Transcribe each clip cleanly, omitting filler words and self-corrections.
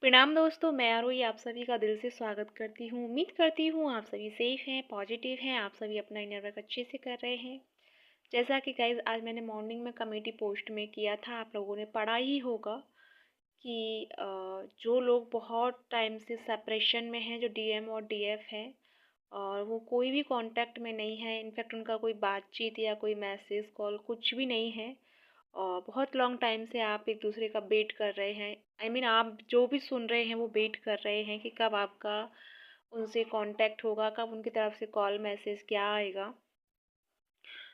प्रणाम दोस्तों, मैं आरोही आप सभी का दिल से स्वागत करती हूँ। उम्मीद करती हूँ आप सभी सेफ हैं, पॉजिटिव हैं, आप सभी अपना इनर वर्क अच्छे से कर रहे हैं। जैसा कि गाइस आज मैंने मॉर्निंग में कमेटी पोस्ट में किया था, आप लोगों ने पढ़ा ही होगा कि जो लोग बहुत टाइम से सेपरेशन में हैं, जो डीएम और डीएफ हैं और वो कोई भी कांटेक्ट में नहीं है, इनफैक्ट उनका कोई बातचीत या कोई मैसेज कॉल कुछ भी नहीं है और बहुत लॉन्ग टाइम से आप एक दूसरे का वेट कर रहे हैं। आप जो भी सुन रहे हैं वो वेट कर रहे हैं कि कब आपका उनसे कांटेक्ट होगा, कब उनकी तरफ से कॉल मैसेज क्या आएगा।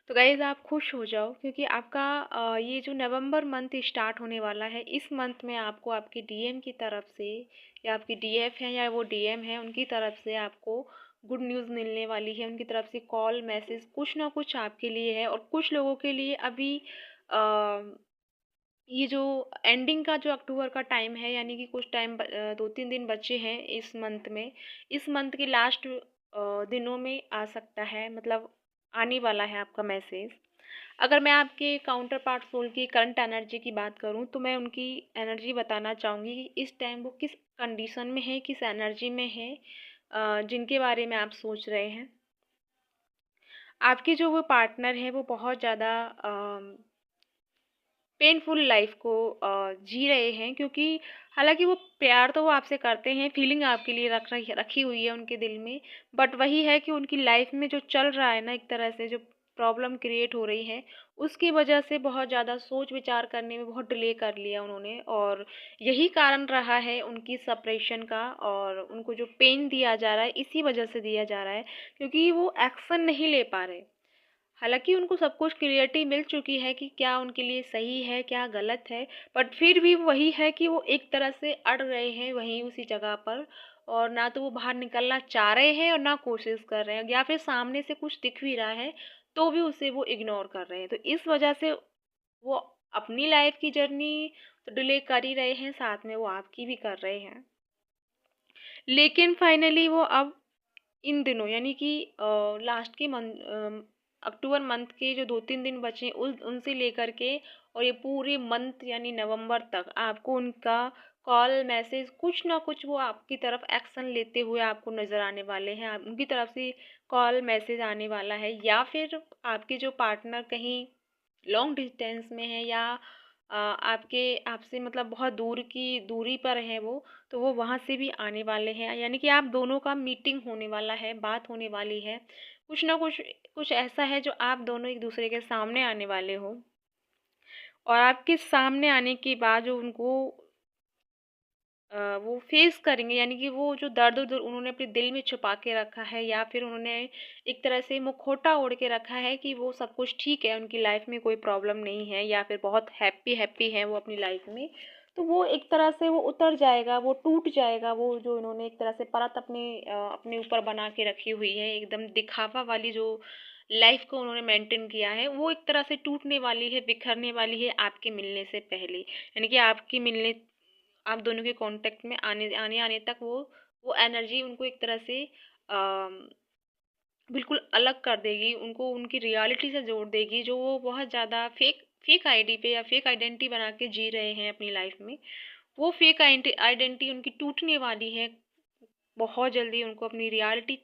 तो गाइज़ आप खुश हो जाओ क्योंकि आपका ये जो नवंबर मंथ स्टार्ट होने वाला है, इस मंथ में आपको आपके डीएम की तरफ से या आपकी डीएफ है या वो डीएम है उनकी तरफ से आपको गुड न्यूज़ मिलने वाली है। उनकी तरफ से कॉल मैसेज कुछ ना कुछ आपके लिए है और कुछ लोगों के लिए अभी ये जो एंडिंग का जो अक्टूबर का टाइम है, यानी कि कुछ टाइम 2-3 दिन बचे हैं इस मंथ में। इस मंथ के लास्ट दिनों में आ सकता है, मतलब आने वाला है आपका मैसेज। अगर मैं आपके काउंटर पार्ट सोल की करंट एनर्जी की बात करूं तो मैं उनकी एनर्जी बताना चाहूँगी कि इस टाइम वो किस कंडीशन में है, किस एनर्जी में है, जिनके बारे में आप सोच रहे हैं। आपके जो वो पार्टनर है वो बहुत ज़्यादा पेनफुल लाइफ को जी रहे हैं, क्योंकि हालांकि वो प्यार तो वो आपसे करते हैं, फीलिंग आपके लिए रखी हुई है उनके दिल में। बट वही है कि उनकी लाइफ में जो चल रहा है ना, एक तरह से जो प्रॉब्लम क्रिएट हो रही है उसकी वजह से बहुत ज़्यादा सोच विचार करने में बहुत डिले कर लिया उन्होंने, और यही कारण रहा है उनकी सेपरेशन का। और उनको जो पेन दिया जा रहा है इसी वजह से दिया जा रहा है, क्योंकि वो एक्शन नहीं ले पा रहे। हालांकि उनको सब कुछ क्लियरिटी मिल चुकी है कि क्या उनके लिए सही है क्या गलत है, बट फिर भी वही है कि वो एक तरह से अड़ रहे हैं वहीं उसी जगह पर। और ना तो वो बाहर निकलना चाह रहे हैं और ना कोशिश कर रहे हैं, या फिर सामने से कुछ दिख भी रहा है तो भी उसे वो इग्नोर कर रहे हैं। तो इस वजह से वो अपनी लाइफ की जर्नी तो डिले कर ही रहे हैं, साथ में वो आपकी भी कर रहे हैं। लेकिन फाइनली वो अब इन दिनों, यानी कि लास्ट के मंथ, अक्टूबर मंथ के जो 2-3 दिन बचे उस उनसे लेकर के और ये पूरे मंथ यानी नवंबर तक आपको उनका कॉल मैसेज कुछ ना कुछ वो आपकी तरफ एक्शन लेते हुए आपको नज़र आने वाले हैं। उनकी तरफ से कॉल मैसेज आने वाला है, या फिर आपके जो पार्टनर कहीं लॉन्ग डिस्टेंस में है या आपके आपसे मतलब बहुत दूर की दूरी पर है वो, तो वो वहाँ से भी आने वाले हैं। यानी कि आप दोनों का मीटिंग होने वाला है, बात होने वाली है। कुछ ना कुछ कुछ ऐसा है जो आप दोनों एक दूसरे के सामने आने वाले हो, और आपके सामने आने के बाद जो उनको वो फेस करेंगे, यानी कि वो जो दर्द उधर उन्होंने अपने दिल में छुपा के रखा है, या फिर उन्होंने एक तरह से मुखौटा ओढ़ के रखा है कि वो सब कुछ ठीक है, उनकी लाइफ में कोई प्रॉब्लम नहीं है, या फिर बहुत हैप्पी हैप्पी है वो अपनी लाइफ में। तो वो एक तरह से वो उतर जाएगा, वो टूट जाएगा। वो जो इन्होंने एक तरह से परत अपने ऊपर बना के रखी हुई है, एकदम दिखावा वाली जो लाइफ को उन्होंने मेंटेन किया है, वो एक तरह से टूटने वाली है, बिखरने वाली है आपके मिलने से पहले। यानी कि आपके मिलने, आप दोनों के कांटेक्ट में आने आने आने तक वो एनर्जी उनको एक तरह से बिल्कुल अलग कर देगी, उनको उनकी रियलिटी से जोड़ देगी, जो वो बहुत ज़्यादा फेक फेक आईडी पे या फेक आइडेंटिटी बना के जी रहे हैं अपनी लाइफ में। वो फेक आइडेंटिटी उनकी टूटने वाली है। बहुत जल्दी उनको अपनी रियलिटी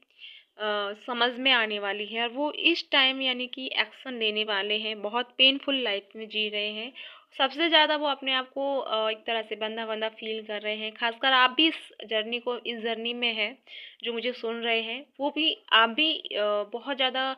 समझ में आने वाली है, और वो इस टाइम यानी कि एक्शन लेने वाले हैं। बहुत पेनफुल लाइफ में जी रहे हैं। सबसे ज़्यादा वो अपने आप को एक तरह से बंधा बंधा फील कर रहे हैं। खासकर आप भी इस जर्नी में है, जो मुझे सुन रहे हैं वो भी, आप भी बहुत ज़्यादा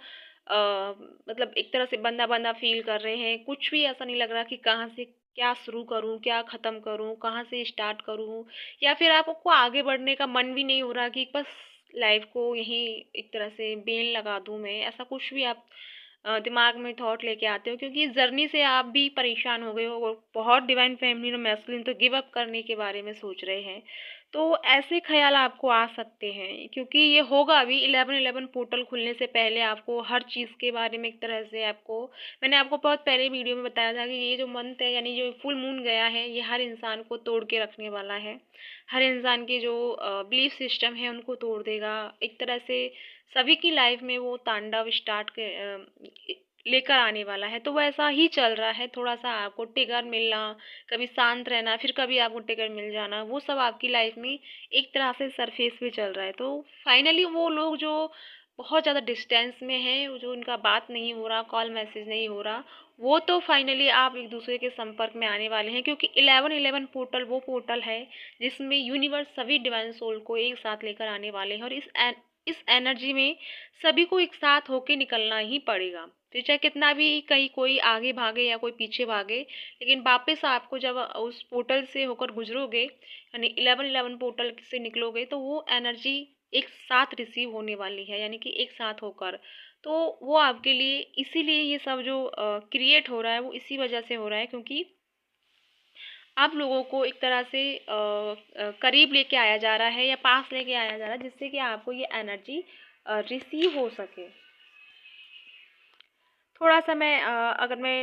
मतलब एक तरह से बंधा बंधा फील कर रहे हैं। कुछ भी ऐसा नहीं लग रहा कि कहाँ से क्या शुरू करूँ, क्या ख़त्म करूँ, कहाँ से स्टार्ट करूँ, या फिर आपको आगे बढ़ने का मन भी नहीं हो रहा कि बस लाइफ को यहीं एक तरह से बेल लगा दूँ मैं। ऐसा कुछ भी आप दिमाग में थॉट लेके आते हो, क्योंकि इस जर्नी से आप भी परेशान हो गए हो और बहुत डिवाइन फेमिनिन और मैस्कुलिन तो गिव अप करने के बारे में सोच रहे हैं। तो ऐसे ख्याल आपको आ सकते हैं, क्योंकि ये होगा अभी 11/11 पोर्टल खुलने से पहले आपको हर चीज़ के बारे में एक तरह से आपको, मैंने आपको बहुत पहले वीडियो में बताया था कि ये जो मंथ है, यानी जो फुल मून गया है, ये हर इंसान को तोड़ के रखने वाला है। हर इंसान के जो बिलीफ सिस्टम है उनको तोड़ देगा। एक तरह से सभी की लाइफ में वो तांडव लेकर आने वाला है। तो वैसा ही चल रहा है, थोड़ा-सा आपको ट्रिगर मिलना, कभी शांत रहना, फिर कभी आपको ट्रिगर मिल जाना, वो सब आपकी लाइफ में एक तरह से सरफेस पे चल रहा है। तो फाइनली वो लोग जो बहुत ज़्यादा डिस्टेंस में हैं, वो जो उनका बात नहीं हो रहा, कॉल मैसेज नहीं हो रहा, वो तो फाइनली आप एक-दूसरे के संपर्क में आने वाले हैं, क्योंकि 11-11 पोर्टल वो पोर्टल है जिसमें यूनिवर्स सभी डिवाइन सोल को एक साथ लेकर आने वाले हैं, और इस एनर्जी में सभी को एक साथ होके निकलना ही पड़ेगा। फिर चाहे कितना भी कहीं कोई आगे भागे या कोई पीछे भागे, लेकिन वापस आपको जब उस पोर्टल से होकर गुजरोगे, यानी 11-11 पोर्टल से निकलोगे, तो वो एनर्जी एक साथ रिसीव होने वाली है, यानी कि एक साथ होकर। तो वो आपके लिए इसीलिए ये सब जो क्रिएट हो रहा है, वो इसी वजह से हो रहा है, क्योंकि आप लोगों को एक तरह से करीब लेके आया जा रहा है या पास लेके आया जा रहा है, जिससे कि आपको ये एनर्जी रिसीव हो सके। थोड़ा-सा मैं अगर मैं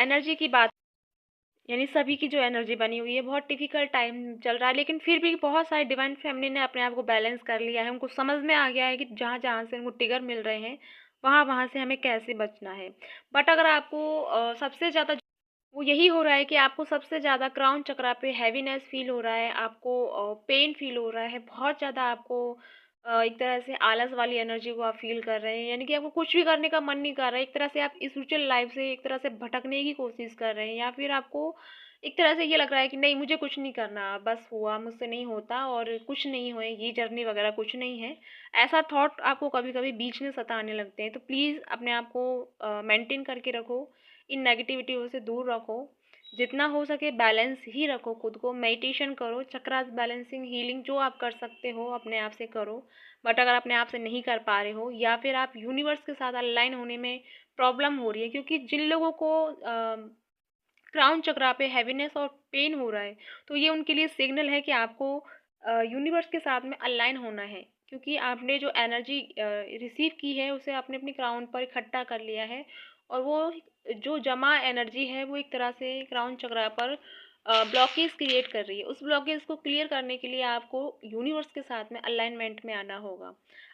एनर्जी की बात, यानी सभी की जो एनर्जी बनी हुई है, बहुत डिफ़िकल्ट टाइम चल रहा है, लेकिन फिर भी बहुत सारी डिवाइन फैमिली ने अपने आप को बैलेंस कर लिया है। उनको समझ में आ गया है कि जहाँ-जहाँ से उनको ट्रिगर मिल रहे हैं, वहाँ-वहाँ से हमें कैसे बचना है। बट अगर आपको सबसे ज़्यादा वो यही हो रहा है कि आपको सबसे ज़्यादा क्राउन चक्रा पे हैवीनेस फ़ील हो रहा है, आपको पेन फ़ील हो रहा है, बहुत ज़्यादा आपको एक तरह से आलस वाली एनर्जी को आप फ़ील कर रहे हैं, यानी कि आपको कुछ भी करने का मन नहीं कर रहा है। एक तरह से आप स्पिरिचुअल लाइफ़ से एक तरह से भटकने की कोशिश कर रहे हैं, या फिर आपको एक तरह से ये लग रहा है कि नहीं, मुझे कुछ नहीं करना, बस हुआ, मुझसे नहीं होता और कुछ नहीं होए, ये जर्नी वगैरह कुछ नहीं है। ऐसा थॉट आपको कभी-कभी बीच में सताने लगते हैं। तो प्लीज़ अपने आप को मेंटेन करके रखो, इन नेगेटिविटियों से दूर रखो। जितना हो सके बैलेंस ही रखो खुद को, मेडिटेशन करो, चक्रास बैलेंसिंग, हीलिंग जो आप कर सकते हो अपने आप से करो। बट अगर अपने आप से नहीं कर पा रहे हो, या फिर आप यूनिवर्स के साथ अलाइन होने में प्रॉब्लम हो रही है, क्योंकि जिन लोगों को क्राउन चक्रा पे हैवीनेस और पेन हो रहा है, तो ये उनके लिए सिग्नल है कि आपको यूनिवर्स के साथ में अलाइन होना है, क्योंकि आपने जो एनर्जी रिसीव की है, उसे आपने अपनी क्राउन पर इकट्ठा कर लिया है, और वो जो जमा एनर्जी है, वो एक तरह से क्राउन चक्रा पर ब्लॉकेज क्रिएट कर रही है। उस ब्लॉकेज को क्लियर करने के लिए आपको यूनिवर्स के साथ में अलाइनमेंट में आना होगा।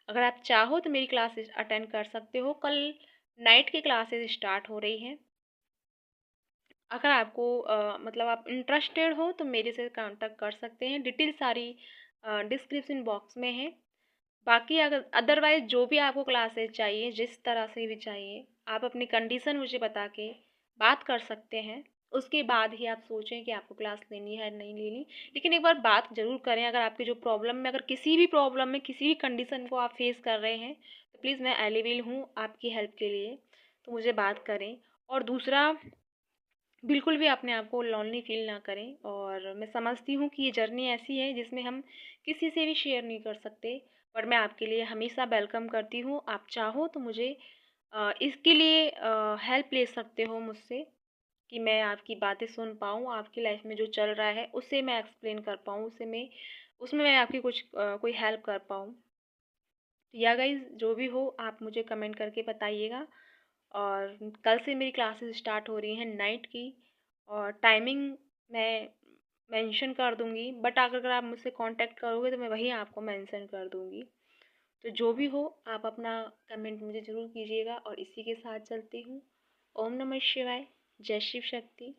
अगर आप चाहो तो मेरी क्लासेस अटेंड कर सकते हो। कल नाइट की क्लासेस स्टार्ट हो रही हैं। अगर आपको मतलब आप इंटरेस्टेड हो तो मेरे से कांटेक्ट कर सकते हैं। डिटेल सारी डिस्क्रिप्शन बॉक्स में है। बाकी अगर अदरवाइज़ जो भी आपको क्लासेस चाहिए, जिस तरह से भी चाहिए, आप अपनी कंडीशन मुझे बता के बात कर सकते हैं। उसके बाद ही आप सोचें कि आपको क्लास लेनी है, नहीं लेनी। लेकिन एक बार बात ज़रूर करें, अगर आपकी जो प्रॉब्लम में, अगर किसी भी प्रॉब्लम में, किसी भी कंडीशन को आप फेस कर रहे हैं, तो प्लीज़ मैं अवेलेबल हूँ आपकी हेल्प के लिए, तो मुझे बात करें। और दूसरा, बिल्कुल भी अपने आप को लोनली फ़ील ना करें, और मैं समझती हूँ कि ये जर्नी ऐसी है जिसमें हम किसी से भी शेयर नहीं कर सकते, पर मैं आपके लिए हमेशा वेलकम करती हूँ। आप चाहो तो मुझे इसके लिए हेल्प ले सकते हो मुझसे, कि मैं आपकी बातें सुन पाऊँ, आपकी लाइफ़ में जो चल रहा है उसे मैं एक्सप्लेन कर पाऊँ, उसे मैं उसमें मैं आपकी कुछ कोई हेल्प कर पाऊँ। या गाइज़ जो भी हो, आप मुझे कमेंट करके बताइएगा। और कल से मेरी क्लासेस स्टार्ट हो रही हैं नाइट की, और टाइमिंग मैं मेंशन कर दूँगी, बट अगर आप मुझसे कांटेक्ट करोगे तो मैं वही आपको मेंशन कर दूँगी। तो जो भी हो, आप अपना कमेंट मुझे ज़रूर कीजिएगा, और इसी के साथ चलती हूँ। ओम नमः शिवाय। जय शिव शक्ति।